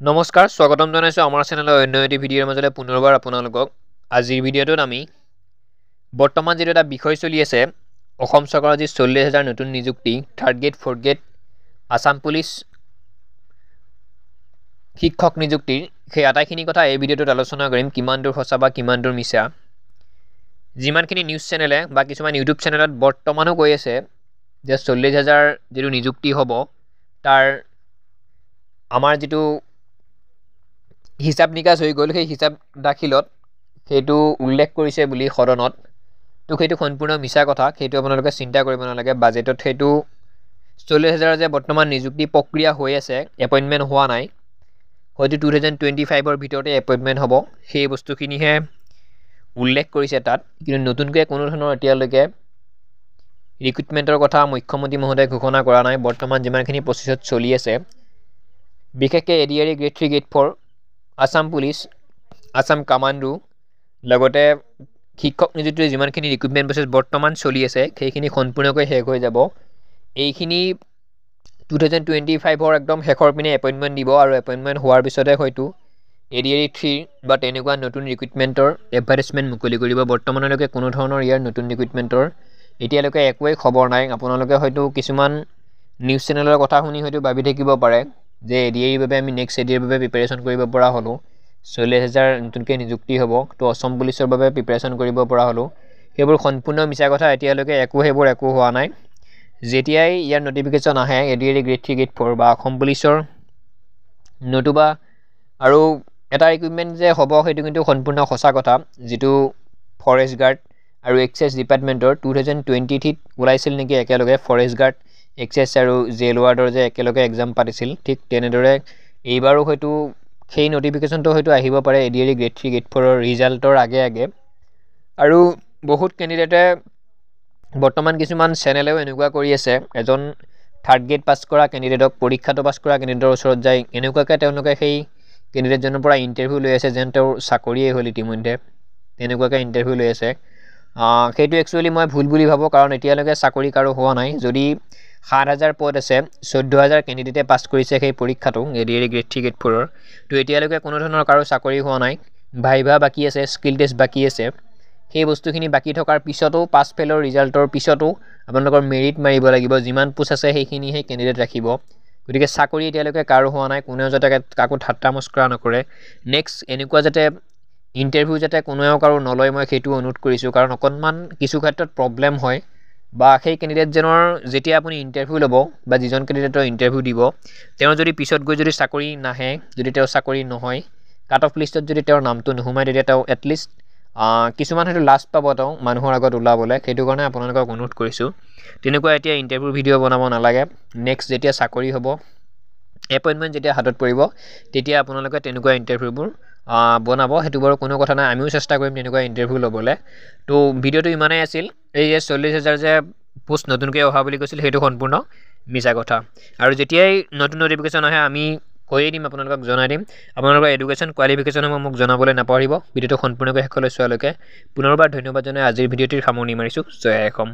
নমস্কাৰ স্বাগতম জনাইছো আমাৰ চেনেলৰ অন্য এটি ভিডিঅ'ৰ মাজলৈ পুনৰবাৰ আপোনালোকক আজিৰ ভিডিঅ'টোত আমি বৰ্তমান যেটো এটা বিষয় চলি আছে অসম চৰকাৰৰ যি 40000 নতুন নিযুক্তি third grade fourth grade Assam police শিক্ষক নিযুক্তি সেই আটাইখিনি কথা এই ভিডিঅ'টোত আলোচনা কৰিম কিমান দূৰ সঁচা বা কিমান দূৰ মিছা যিমানখিনি নিউজ চেনেলে বা কিছুমান ইউটিউব চেনেলত বৰ্তমানো কৈ আছে যে 40000 যেটো নিযুক্তি হ'ব তাৰ আমাৰ যেটো হিসাব নিকাচ হৈ গ'ল সেই হিসাব দাখিলত সেইটো উল্লেখ কৰিছে বুলি সদনত তো সেইটো সম্পূৰ্ণ মিছা কথা সেইটো আপোনালোকে চিন্তা কৰিব নালাগে বাজেটত সেইটো 40000 যে বৰ্তমান নিযুক্তি প্ৰক্ৰিয়া হৈ আছে এপইন্টমেন্ট হোৱা নাই হয়তো 2025 ৰ ভিতৰতে এপইন্টমেন্ট হ'ব সেই বস্তুখিনিহে উল্লেখ কৰিছে তাত কিন্তু নতুনকৈ কোনো ধৰণৰ এতিয়ালৈকে ৰিক্ৰুটমেন্টৰ কথা মুখ্যমন্ত্ৰী মহোদয়ে ঘোষণা কৰা নাই বৰ্তমান যিমানখিনি প্ৰচেছত চলি আছে বিশেষকৈ ADRE grade 3 grade 4 Assam police Assam commando লগতে শিক্ষক নিযুক্তিৰ যিমানখিনি ৰিক্ৰুটমেন্ট প্ৰচেছ বৰ্তমান চলি আছে সেইখিনি সম্পূৰ্ণকৈ শেষ হৈ যাব এইখিনি 2025 ৰ একদম শেষৰ পিনে এপইন্টমেন্ট দিব আৰু এপইন্টমেন্ট হোৱাৰ পিছতে হয়তো এডিআৰই 3 বা তেনেকুৱা নতুন ৰিক্ৰুটমেন্টৰ এডভাৰটাইজমেন্ট মুকলি কৰিব বৰ্তমানলৈকে কোনো ধৰণৰ ইয়াৰ নতুন ৰিক্ৰুটমেন্টৰ এতিয়ালৈকে একোৱেই খবৰ নাই আপোনালোকে হয়তো কিছুমান নিউজ চেনেলৰ কথা শুনি হয়তো ভাবি থাকিব পাৰে যে এডিআইৰ বাবে আমি নেক্সট এডিআইৰ বাবে প্ৰিপাৰেচন কৰিব পৰা হলো 40000 নতুনকৈ নিযুক্তি হ'ব তো অসম পুলিচৰ বাবে প্ৰিপাৰেচন কৰিব পৰা হলো সেইবোৰ সম্পূৰ্ণ মিছা কথা এতিয়ালৈকে একো হোৱা নাই যেতিয়াই ইয়াৰ নটিফিকেশন আহে এডিআই গ্ৰেড 3 গ্ৰেড 4 বা অসম পুলিচৰ নতুবা আৰু এটা ৰিক্ৰুটমেন্ট যে হ'ব সেইটো কিন্তু সম্পূৰ্ণ সঁচা কথা যেটো ফৰেষ্ট গাৰ্ড আৰু এক্সেছ ডিপাৰ্টমেন্টৰ 2023 ওলাইছিল নেকি একেলগে ফৰেষ্ট গাৰ্ড এক্সেছ আৰু জেল ৱাৰ্ডৰ যে একেলগে এক্সাম পাতিছিল ঠিক তেনেদৰে এইবাৰো হয়তো সেই নটিফিকেশনটো হয়তো আহিব পাৰে এডিআই গ্ৰেড 3 গ্ৰেড 4 ৰ ৰিজাল্টৰ আগে আৰু বহুত ক্যান্ডিডেটে বৰ্তমান কিছুমান চেনেলেও এনেকুৱা কৰি আছে এজন থাৰ্ড গ্ৰেড পাস কৰা ক্যান্ডিডেটক পৰীক্ষাটো পাস কৰা ক্যান্ডিডেটৰ ওচৰত যায় এনেকুৱাকৈ তেওঁলোকে সেই ক্যান্ডিডেটজনৰ পৰা ইন্টাৰভিউ লৈ আছে যেন তেওঁৰ চাকৰিয়ে হ'ল ইতিমধ্যে তেনেকুৱাকৈ ইন্টাৰভিউ লৈ আছে সেইটো একচুয়ালি মই ভুল বুলি ভাবো কাৰণ এতিয়ালৈকে চাকৰি কাৰো হোৱা নাই যদি 7000 পদ আছে 14000 ক্যান্ডিডেটে পাস কৰিছে সেই পৰীক্ষাটো এডিআই গ্ৰেড 3 গ্ৰেড 4 ৰ তো এতিয়ালৈকে কোনো ধৰণৰ কাৰো চাকৰি হোৱা নাই ভাইভা বাকি আছে স্কিল টেষ্ট বাকি আছে সেই বস্তুখিনি বাকি থকাৰ পিছতো পাস ফেলৰ ৰিজাল্টৰ পিছতো আপোনালোকৰ মেৰিট মাৰিব লাগিব যিমান পোষ্ট আছে সেইখিনি হে ক্যান্ডিডেট ৰাখিব গতিকে চাকৰি এতিয়ালৈকে কাৰো হোৱা নাই কোনেও যাতে কাকো ঠাট্টা মস্কৰা নকৰে নেক্সট এনেকুৱা যাতে ইন্টাৰভিউ যাতে কোনেও কাৰো নলয় মই সেইটো অনুৰোধ কৰিছো কাৰণ অকনমান কিছু ক্ষেত্ৰত প্ৰবলেম হয় বা সেই ক্যান্ডিডেটজনৰ যেতিয়া আপুনি ইন্টাৰভিউ ল'ব বা যিজন ক্যান্ডিডেটৰ ইন্টাৰভিউ দিব তেওঁ যদি পিছত গৈ যদি চাকৰি নাহে যদি তেওঁ চাকৰি নহয় কাট অফ লিষ্টত যদি তেওঁৰ নামটো নোহোমায় তেতিয়া তেওঁ এটলিষ্ট কিছুমান হয়তো লাষ্ট পাব তেওঁ মানুহৰ আগত ওলাবলৈ সেইটো কাৰণে আপোনালোকক অনুৰোধ কৰিছো তেনেকুৱা এতিয়া ইন্টাৰভিউ ভিডিঅ' বনাব নালাগে নেক্সট যেতিয়া চাকৰি হ'ব এপইন্টমেন্ট যেতিয়া হাতত পৰিব তেতিয়া আপোনালোকে তেনেকুৱা ইন্টাৰভিউবোৰ বনাব হেতু বাৰু কোনো কথা নাই আমিও চেষ্টা কৰিম তেনেকুৱা ইন্টাৰভিউ ল'বলৈ তো ভিডিঅ'টো ইমানেই আছিল এই 40000 যে পোষ্ট নতুনকৈ অহা বুলি কৈছিল সেইটো সম্পূৰ্ণ মিছা কথা আৰু যেতিয়াই নতুন নটিফিকেশন আহে আমি কৈয়ে দিম আপোনালোকক জনাই দিম আপোনালোকৰ এডুকেশ্যন কোৱালিফিকেশন মোক জনাবলৈ নাপাহৰিব ভিডিঅ'টো সম্পূৰ্ণকৈ শেষলৈ চোৱালৈকে পুনৰবাৰ ধন্যবাদ জনাই আজিৰ ভিডিঅ'টিৰ সামৰণি মাৰিছো জয় অসম